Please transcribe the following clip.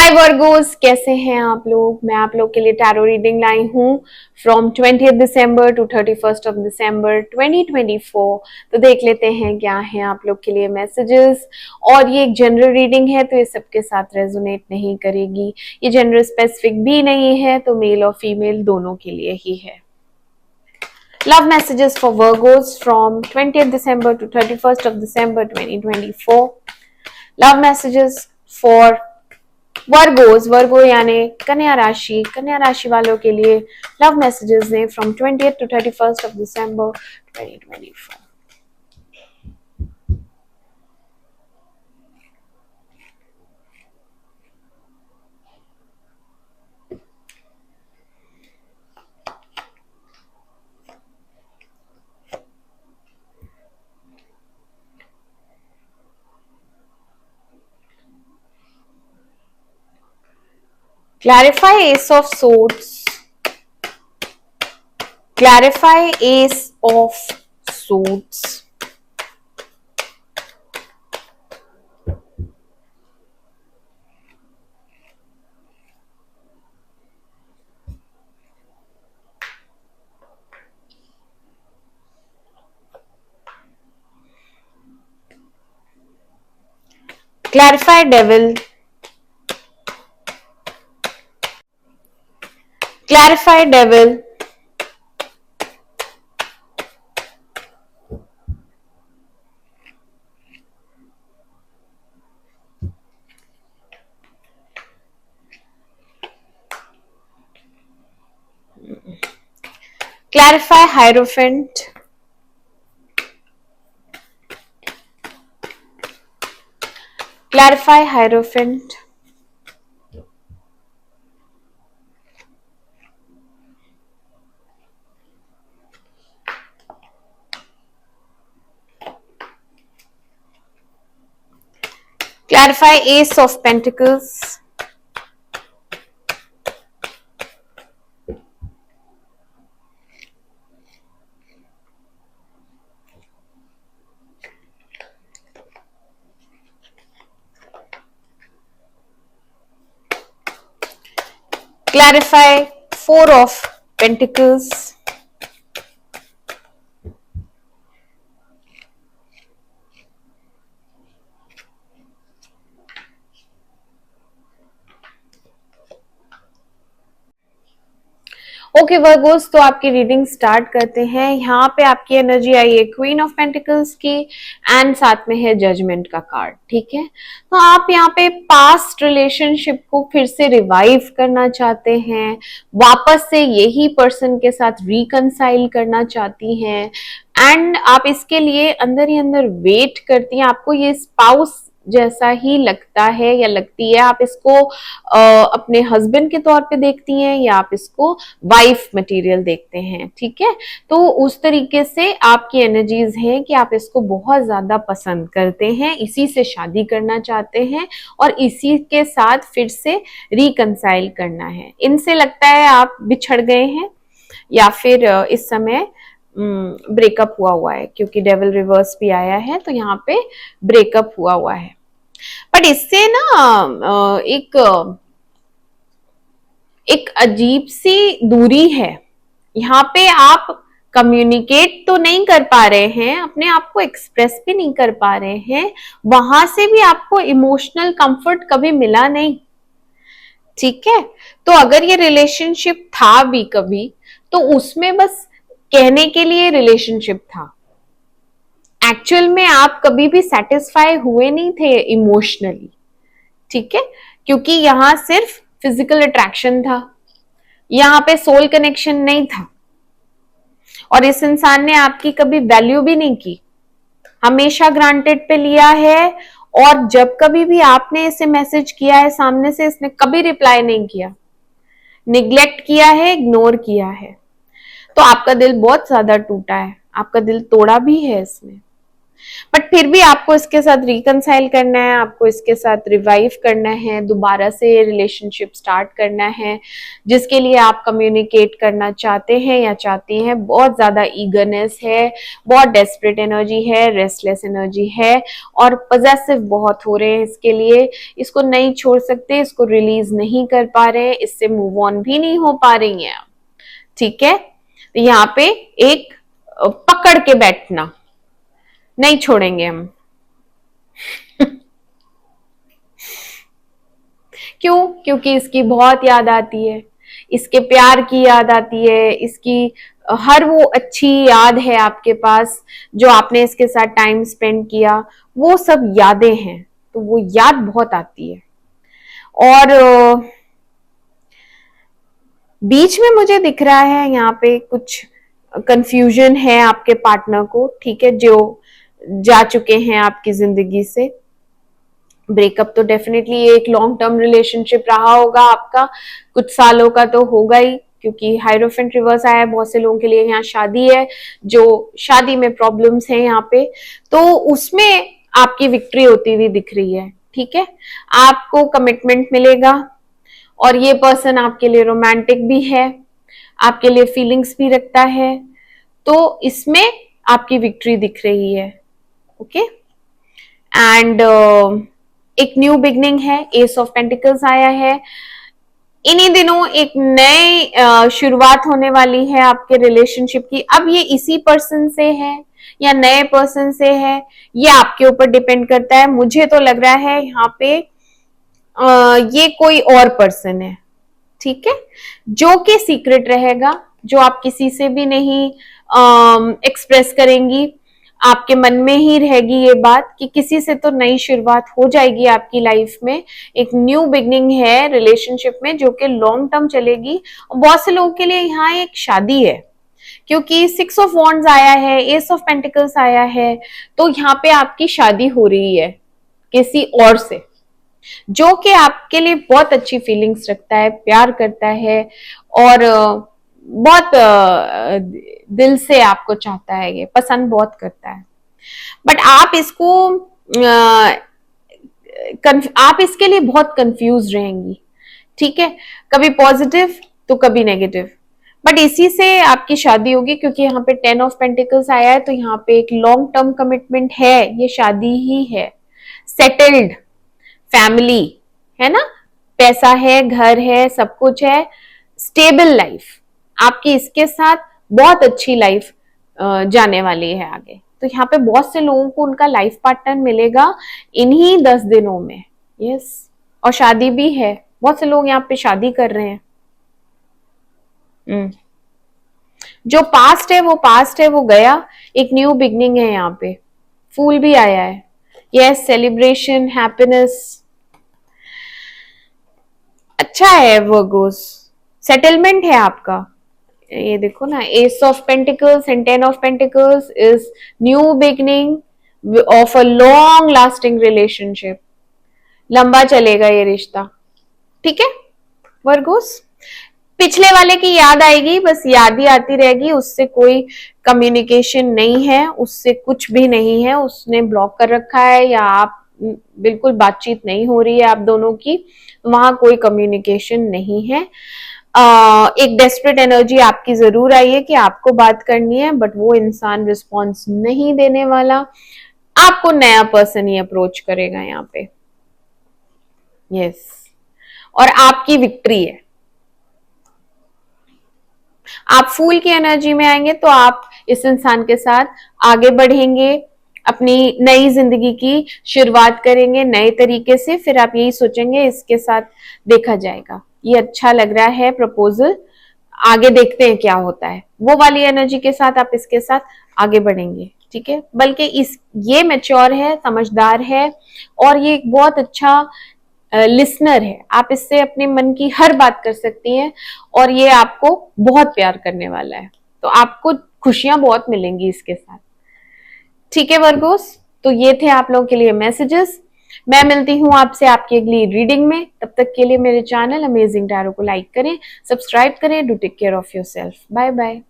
हाय Virgo's, कैसे हैं आप लोग। मैं आप लोग के लिए टैरो रीडिंग लाई हूँ from 20th December to 31st of December 2024। तो देख लेते हैं क्या है आप लोग के लिए मैसेजेस। और ये एक जनरल रीडिंग है तो ये सबके साथ रेजोनेट नहीं करेगी। ये जनरल स्पेसिफिक भी नहीं है, तो मेल और फीमेल दोनों के लिए ही है। Love messages for Virgos from 20th December to 31st of December 2024. Love messages for वर्गो यानी कन्या राशि वालों के लिए लव मैसेजेस ने from 20th to 31st of December 2024. Clarify Ace of Swords. Clarify Ace of Swords. Clarify Devil. Clarify Devil. Clarify Hierophant. Clarify Hierophant. Clarify Ace of Pentacles. Clarify Four of Pentacles. Okay Virgo's, तो आपकी reading start करते हैं। यहाँ पे आपकी energy आई है queen of pentacles की and साथ में है जजमेंट का कार्ड। ठीक है, तो आप यहाँ पे पास्ट रिलेशनशिप को फिर से रिवाइव करना चाहते हैं, वापस से यही पर्सन के साथ रिकंसाइल करना चाहती हैं एंड आप इसके लिए अंदर ही अंदर वेट करती हैं। आपको ये स्पाउस जैसा ही लगता है या लगती है। आप इसको अपने हस्बैंड के तौर पे देखती हैं या आप इसको वाइफ मटेरियल देखते हैं। ठीक है, तो उस तरीके से आपकी एनर्जीज हैं कि आप इसको बहुत ज्यादा पसंद करते हैं, इसी से शादी करना चाहते हैं और इसी के साथ फिर से रिकंसाइल करना है। इनसे लगता है आप बिछड़ गए हैं या फिर इस समय ब्रेकअप हुआ है, क्योंकि डेविल रिवर्स भी आया है तो यहाँ पे ब्रेकअप हुआ है। बट इससे ना एक अजीब सी दूरी है। यहाँ पे आप कम्युनिकेट तो नहीं कर पा रहे हैं, अपने आप को एक्सप्रेस भी नहीं कर पा रहे हैं, वहां से भी आपको इमोशनल कंफर्ट कभी मिला नहीं। ठीक है, तो अगर ये रिलेशनशिप था भी कभी तो उसमें बस कहने के लिए रिलेशनशिप था, एक्चुअल में आप कभी भी सेटिस्फाई हुए नहीं थे इमोशनली। ठीक है, क्योंकि यहां सिर्फ फिजिकल अट्रैक्शन था, यहाँ पे सोल कनेक्शन नहीं था और इस इंसान ने आपकी कभी वैल्यू भी नहीं की, हमेशा ग्रांटेड पे लिया है। और जब कभी भी आपने इसे मैसेज किया है सामने से, इसने कभी रिप्लाई नहीं किया, निग्लेक्ट किया है, इग्नोर किया है। तो आपका दिल बहुत ज्यादा टूटा है, आपका दिल तोड़ा भी है इसने। बट फिर भी आपको इसके साथ रिकंसाइल करना है, आपको इसके साथ रिवाइव करना है, दोबारा से रिलेशनशिप स्टार्ट करना है, जिसके लिए आप कम्युनिकेट करना चाहते हैं या चाहती हैं। बहुत ज्यादा ईगरनेस है, बहुत डेस्परेट एनर्जी है, रेस्टलेस एनर्जी है और पॉजेसिव बहुत हो रहे हैं इसके लिए। इसको नहीं छोड़ सकते, इसको रिलीज नहीं कर पा रहे, इससे मूव ऑन भी नहीं हो पा रही हैं। ठीक है, तो यहाँ पे एक पकड़ के बैठना, नहीं छोड़ेंगे हम। क्यों? क्योंकि इसकी बहुत याद आती है, इसके प्यार की याद आती है, इसकी हर वो अच्छी याद है आपके पास जो आपने इसके साथ टाइम स्पेंड किया, वो सब यादें हैं, तो वो याद बहुत आती है। और बीच में मुझे दिख रहा है यहाँ पे कुछ कंफ्यूजन है आपके पार्टनर को, ठीक है, जो जा चुके हैं आपकी जिंदगी से। ब्रेकअप तो डेफिनेटली एक लॉन्ग टर्म रिलेशनशिप रहा होगा आपका, कुछ सालों का तो होगा ही, क्योंकि हाइरोफेंट रिवर्स आया है। बहुत से लोगों के लिए यहाँ शादी है, जो शादी में प्रॉब्लम्स हैं यहाँ पे, तो उसमें आपकी विक्ट्री होती हुई दिख रही है। ठीक है, आपको कमिटमेंट मिलेगा और ये पर्सन आपके लिए रोमांटिक भी है, आपके लिए फीलिंग्स भी रखता है, तो इसमें आपकी विक्ट्री दिख रही है। ओके, एंड एक न्यू बिगनिंग है, एस ऑफ पेंटिकल्स आया है। इन्हीं दिनों एक नई शुरुआत होने वाली है आपके रिलेशनशिप की। अब ये इसी पर्सन से है या नए पर्सन से है, ये आपके ऊपर डिपेंड करता है। मुझे तो लग रहा है यहाँ पे ये कोई और पर्सन है, ठीक है, जो कि सीक्रेट रहेगा, जो आप किसी से भी नहीं एक्सप्रेस करेंगी, आपके मन में ही रहेगी ये बात कि किसी से तो नई शुरुआत हो जाएगी आपकी लाइफ में। एक न्यू बिगनिंग है रिलेशनशिप में जो कि लॉन्ग टर्म चलेगी। बहुत से लोगों के लिए यहाँ एक शादी है, क्योंकि 6 ऑफ वॉन्ड्स आया है, एस ऑफ पेंटिकल्स आया है, तो यहाँ पे आपकी शादी हो रही है किसी और से, जो कि आपके लिए बहुत अच्छी फीलिंग्स रखता है, प्यार करता है और बहुत दिल से आपको चाहता है, ये पसंद बहुत करता है। बट आप इसको आप इसके लिए बहुत कंफ्यूज रहेंगी। ठीक है, कभी पॉजिटिव तो कभी नेगेटिव, बट इसी से आपकी शादी होगी, क्योंकि यहाँ पे 10 ऑफ पेंटिकल्स आया है, तो यहाँ पे एक लॉन्ग टर्म कमिटमेंट है, ये शादी ही है, सेटल्ड फैमिली है ना, पैसा है, घर है, सब कुछ है, स्टेबल लाइफ आपकी इसके साथ बहुत अच्छी लाइफ जाने वाली है आगे। तो यहाँ पे बहुत से लोगों को उनका लाइफ पार्टनर मिलेगा इन्हीं 10 दिनों में। यस, और शादी भी है, बहुत से लोग यहाँ पे शादी कर रहे हैं। जो पास्ट है वो पास्ट है, वो गया, एक न्यू बिगनिंग है। यहाँ पे फूल भी आया है, यस, सेलिब्रेशन, हैप्पीनेस, अच्छा है। वर्गोस सेटलमेंट है आपका, ये देखो ना, S of pentacles and 10 of pentacles is new beginning of a long lasting relationship. लंबा चलेगा ये रिश्ता, ठीक है वर्गोस। पिछले वाले की याद आएगी, बस याद ही आती रहेगी, उससे कोई कम्युनिकेशन नहीं है, उससे कुछ भी नहीं है, उसने ब्लॉक कर रखा है या आप बिल्कुल बातचीत नहीं हो रही है आप दोनों की, वहां कोई कम्युनिकेशन नहीं है। एक डेस्परेट एनर्जी आपकी जरूर आई है कि आपको बात करनी है, बट वो इंसान रिस्पॉन्स नहीं देने वाला, आपको नया पर्सन ही अप्रोच करेगा यहाँ पे। यस, और आपकी विक्ट्री है, आप फूल की एनर्जी में आएंगे तो आप इस इंसान के साथ आगे बढ़ेंगे, अपनी नई जिंदगी की शुरुआत करेंगे नए तरीके से। फिर आप यही सोचेंगे इसके साथ देखा जाएगा, ये अच्छा लग रहा है प्रपोजल, आगे देखते हैं क्या होता है, वो वाली एनर्जी के साथ आप इसके साथ आगे बढ़ेंगे। ठीक है, बल्कि ये मैच्योर है, समझदार है और ये एक बहुत अच्छा लिसनर है, आप इससे अपने मन की हर बात कर सकती हैं और ये आपको बहुत प्यार करने वाला है, तो आपको खुशियां बहुत मिलेंगी इसके साथ। ठीक है वर्गोस, तो ये थे आप लोगों के लिए मैसेजेस। मैं मिलती हूँ आपसे आपकी अगली रीडिंग में, तब तक के लिए मेरे चैनल अमेजिंग टैरो को लाइक करें, सब्सक्राइब करें। Do take care of yourself, bye bye.